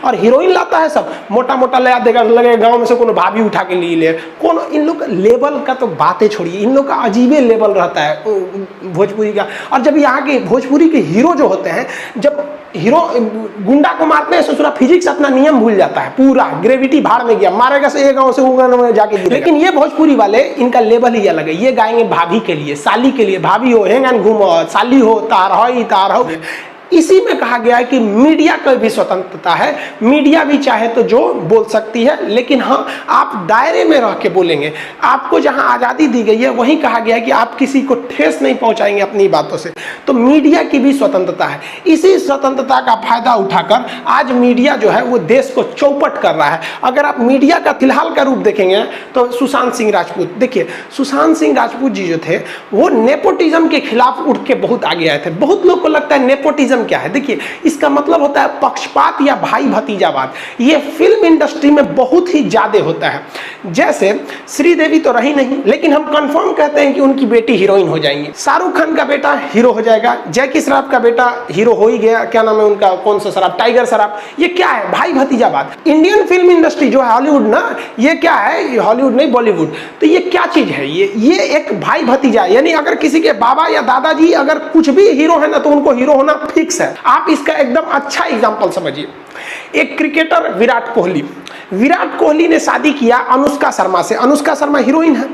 और हीरोइन लाता है सब मोटा मोटा ले देगा, लगे गांव में से कोनो भाभी उठा के ले कौन। इन लोग लेवल का तो बातें छोड़िए, इन लोग का अजीबे लेवल रहता है भोजपुरी का। और जब यहाँ के भोजपुरी के हीरो जो होते हैं, जब हीरो गुंडा को मारते हैं ससुरा फिजिक्स अपना नियम भूल जाता है, पूरा ग्रेविटी भाड़ में गया, मारेगा से एक गांव से गांव में जाके गिरेगा। लेकिन ये भोजपुरी वाले, इनका लेवल ही अलग है। ये गाएंगे भाभी के लिए, साली के लिए, भाभी हो हेंगन घूमो, साली हो तार हो। इसी में कहा गया है कि मीडिया का भी स्वतंत्रता है, मीडिया भी चाहे तो जो बोल सकती है, लेकिन हाँ आप दायरे में रह के बोलेंगे। आपको जहां आज़ादी दी गई है वहीं कहा गया है कि आप किसी को ठेस नहीं पहुंचाएंगे अपनी बातों से। तो मीडिया की भी स्वतंत्रता है। इसी स्वतंत्रता का फायदा उठाकर आज मीडिया जो है वो देश को चौपट कर रहा है। अगर आप मीडिया का फिलहाल का रूप देखेंगे तो सुशांत सिंह राजपूत, देखिए सुशांत सिंह राजपूत जी जो थे वो नेपोटिज्म के खिलाफ उठ के बहुत आगे आए थे। बहुत लोग को लगता है नेपोटिज्म क्या है, देखिए इसका मतलब होता है पक्षपात या भाई भतीजावाद। ये फिल्म इंडस्ट्री में बहुत ही ज्यादा होता है। जैसे श्रीदेवी तो रही नहीं, लेकिन हम कंफर्म कहते हैं कि उनकी बेटी हीरोइन हो जाएंगी। शाहरुख खान का बेटा हीरो हो जाएगा, जैकी श्रॉफ का बेटा हीरो हो ही गया, क्या नाम है उनका, कौन सा श्रॉफ, टाइगर श्रॉफ। ये क्या है, भाई भतीजावाद। इंडियन फिल्म इंडस्ट्री जो है हॉलीवुड ना, ये क्या है, हॉलीवुड नहीं बॉलीवुड, तो ये क्या चीज है, ये एक भाई भतीजा। यानी अगर किसी के बाबा या दादाजी अगर कुछ भी हीरो है ना तो उनको हीरो होना फिक्स है। आप इसका एकदम अच्छा एग्जांपल समझिए। एक क्रिकेटर विराट कोहली ने शादी किया अनुष्का शर्मा से। अनुष्का शर्मा हीरोइन है।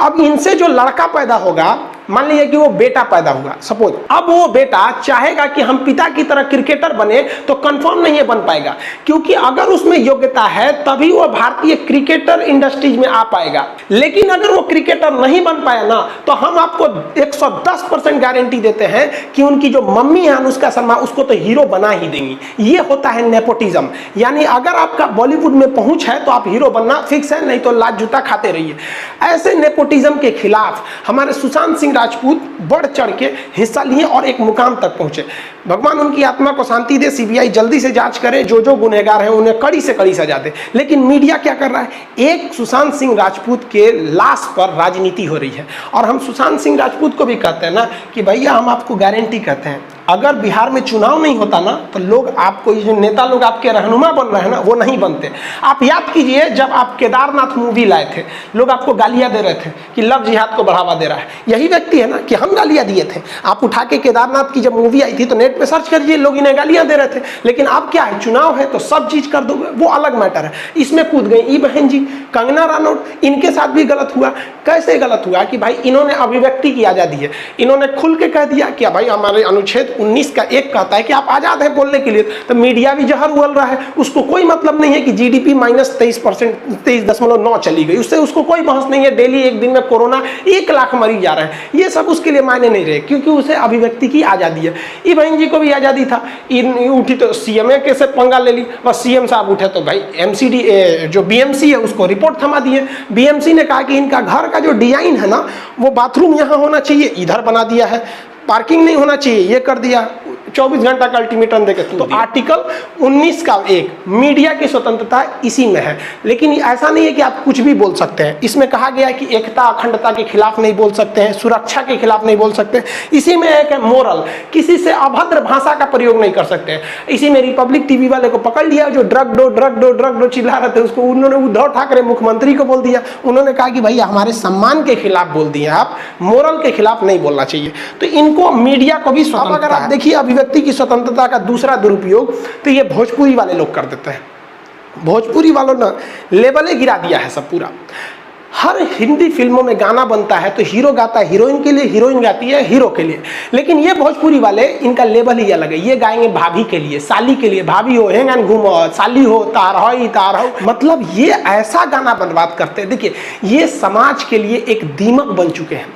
अब इनसे जो लड़का पैदा होगा, मान लीजिए कि वो बेटा पैदा हुआ सपोज, अब वो बेटा चाहेगा कि हम पिता की तरह क्रिकेटर बने, तो कंफर्म नहीं बन पाएगा, क्योंकि अगर उसमें योग्यता है तभी वो भारतीय क्रिकेटर इंडस्ट्रीज में आ पाएगा। लेकिन अगर वो क्रिकेटर नहीं बन पाया ना, तो हम आपको 110% गारंटी देते हैं कि उनकी जो मम्मी है अनुष्का शर्मा, उसको तो हीरो बना ही देंगी। ये होता है नेपोटिज्म। यानी अगर आपका बॉलीवुड में पहुंच है तो आप हीरो बनना फिक्स है, नहीं तो लात जूता खाते रहिए। ऐसे नेपोटिज्म के खिलाफ हमारे सुशांत सिंह राजपूत बढ़ चढ़ के हिस्सा लिए और एक मुकाम तक पहुंचे। भगवान उनकी आत्मा को शांति दे, सीबीआई जल्दी से जांच करे, जो गुनहगार हैं उन्हें कड़ी से कड़ी सजा दे। लेकिन मीडिया क्या कर रहा है, एक सुशांत सिंह राजपूत के लाश पर राजनीति हो रही है। और हम सुशांत सिंह राजपूत को भी कहते हैं ना कि भैया हम आपको गारंटी कहते हैं, अगर बिहार में चुनाव नहीं होता ना तो लोग आपको, ये जो नेता लोग आपके रहनुमा बन रहे हैं ना, वो नहीं बनते। आप याद कीजिए जब आप केदारनाथ मूवी लाए थे, लोग आपको गालियां दे रहे थे कि लव जिहाद को बढ़ावा दे रहा है। यही व्यक्ति है ना कि हम गालियां दिए थे। आप उठा के केदारनाथ की जब मूवी आई थी तो नेट पे सर्च करिए, लोग इन्हें गालियां दे रहे थे। लेकिन अब क्या है, चुनाव है तो सब चीज कर दोगे, वो अलग मैटर है। इसमें कूद गई ई बहन जी, कंगना रनौत, इनके साथ भी गलत हुआ। कैसे गलत हुआ कि भाई इन्होंने अभिव्यक्ति की आजादी है, इन्होंने खुल के कह दिया कि भाई हमारे अनुच्छेद 19 का 1 कहता है कि आप आजाद हैं बोलने के लिए। तो मीडिया भी जहर उगल रहा है, उसको कोई मतलब नहीं है कि जीडीपी -23%, 23.9 चली गई, उससे उसको कोई बहस नहीं है। डेली एक दिन में कोरोना 1 लाख मरीज जा रहे हैं, ये सब उसके लिए मायने नहीं रहे, क्योंकि उसे अभिव्यक्ति की आजादी है। ई बहन जी को भी आजादी था, उठी तो सीएमए के से पंगा ले ली, और सीएम साहब उठे तो भाई एमसीडी जो बीएमसी है उसको रिपोर्ट थमा दिए। बीएमसी ने कहा कि इनका घर का जो डिजाइन है ना, वो बाथरूम यहाँ होना चाहिए, इधर बना दिया है, पार्किंग नहीं होना चाहिए, ये कर दिया, 24 घंटा का अल्टीमेटम देके। तो आर्टिकल 19 का 1 मीडिया की स्वतंत्रता इसी में है। लेकिन ऐसा नहीं है कि आप कुछ भी बोल सकते हैं। इसमें कहा गया है कि एकता अखंडता के खिलाफ नहीं बोल सकते हैं, सुरक्षा के खिलाफ नहीं बोल सकते। इसी में एक है मोरल, किसी से अभद्र भाषा का प्रयोग नहीं कर सकते हैं। इसी में रिपब्लिक टीवी वाले को पकड़ लिया, जो ड्रग डो चिल्ला रहे थे, उसको उन्होंने उद्धव ठाकरे मुख्यमंत्री को बोल दिया। उन्होंने कहा कि भैया हमारे सम्मान के खिलाफ बोल दिए, आप मोरल के खिलाफ नहीं बोलना चाहिए। तो इनको मीडिया को भी स्वतंत्रता। अगर आप देखिए अभिव्यक्ति की स्वतंत्रता का दूसरा दुरुपयोग तो ये भोजपुरी वाले लोग कर देते हैं। भोजपुरी वालों ने लेवले गिरा दिया है सब पूरा। हर हिंदी फिल्मों में गाना बनता है तो हीरो गाता है हीरोइन के लिए, हीरोइन गाती है हीरो के लिए। लेकिन ये भोजपुरी वाले, इनका लेवल ही अलग है। ये गाएंगे भाभी के लिए, साली के लिए, भाभी हो हेंगन घूमो, साली हो तार हो, मतलब ये ऐसा गाना बर्बाद करते हैं। देखिए ये समाज के लिए एक दीमक बन चुके हैं।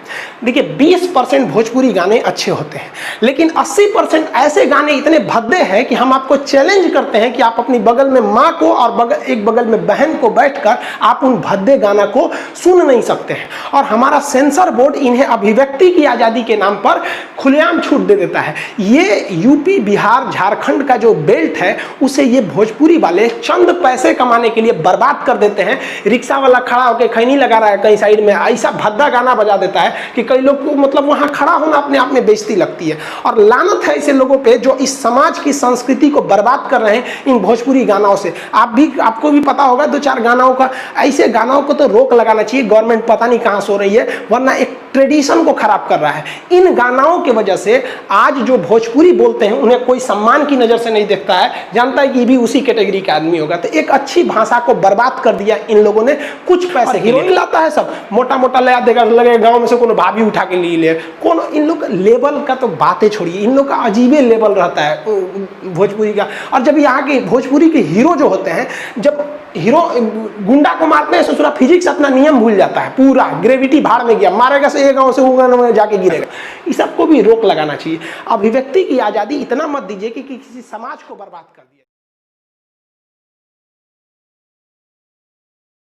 देखिए 20% भोजपुरी गाने अच्छे होते हैं, लेकिन 80% ऐसे गाने इतने भद्दे हैं कि हम आपको चैलेंज करते हैं कि आप अपनी बगल में माँ को और एक बगल में बहन को बैठकर आप उन भद्दे गाना को सुन नहीं सकते हैं। और हमारा सेंसर बोर्ड इन्हें अभिव्यक्ति की आज़ादी के नाम पर खुलेआम छूट दे देता है। ये यूपी, बिहार, झारखंड का जो बेल्ट है उसे ये भोजपुरी वाले चंद पैसे कमाने के लिए बर्बाद कर देते हैं। रिक्शा वाला खड़ा होकर खैनी लगा रहा है कहीं साइड में, ऐसा भद्दा गाना बजा देता है कि कई लोग को मतलब वहां खड़ा होना अपने आप में बेइज्जती लगती है। और लानत है ऐसे लोगों पे जो इस समाज की संस्कृति को बर्बाद कर रहे हैं इन भोजपुरी गानों से। आपको भी पता होगा 2-4 गानों का, ऐसे गानों को तो रोक लगाना चाहिए। गवर्नमेंट पता नहीं कहां सो रही है, वरना एक ट्रेडिशन को खराब कर रहा है। इन गानों की वजह से आज जो भोजपुरी बोलते हैं उन्हें कोई सम्मान की नजर से नहीं देखता है, जानता है कि भी उसी कैटेगरी का आदमी होगा। तो एक अच्छी भाषा को बर्बाद कर दिया इन लोगों ने कुछ पैसे। हीरोइन लाता है सब, मोटा मोटा लया देगा, लगे गांव में से कोनो भाभी उठा के ले कौन। इन लोग लेवल का तो बातें छोड़िए, इन लोग का अजीबे लेवल रहता है भोजपुरी का। और जब यहाँ के भोजपुरी के हीरो जो होते हैं, जब हीरो गुंडा को मारते हैं ससुरा फिजिक्स अपना नियम भूल जाता है, पूरा ग्रेविटी भाड़ में गया, मारेगा से एक गांव से वो गांव में जाके गिरेगा। इस सबको भी रोक लगाना चाहिए। अभिव्यक्ति की आज़ादी इतना मत दीजिए कि किसी समाज को बर्बाद कर दिया।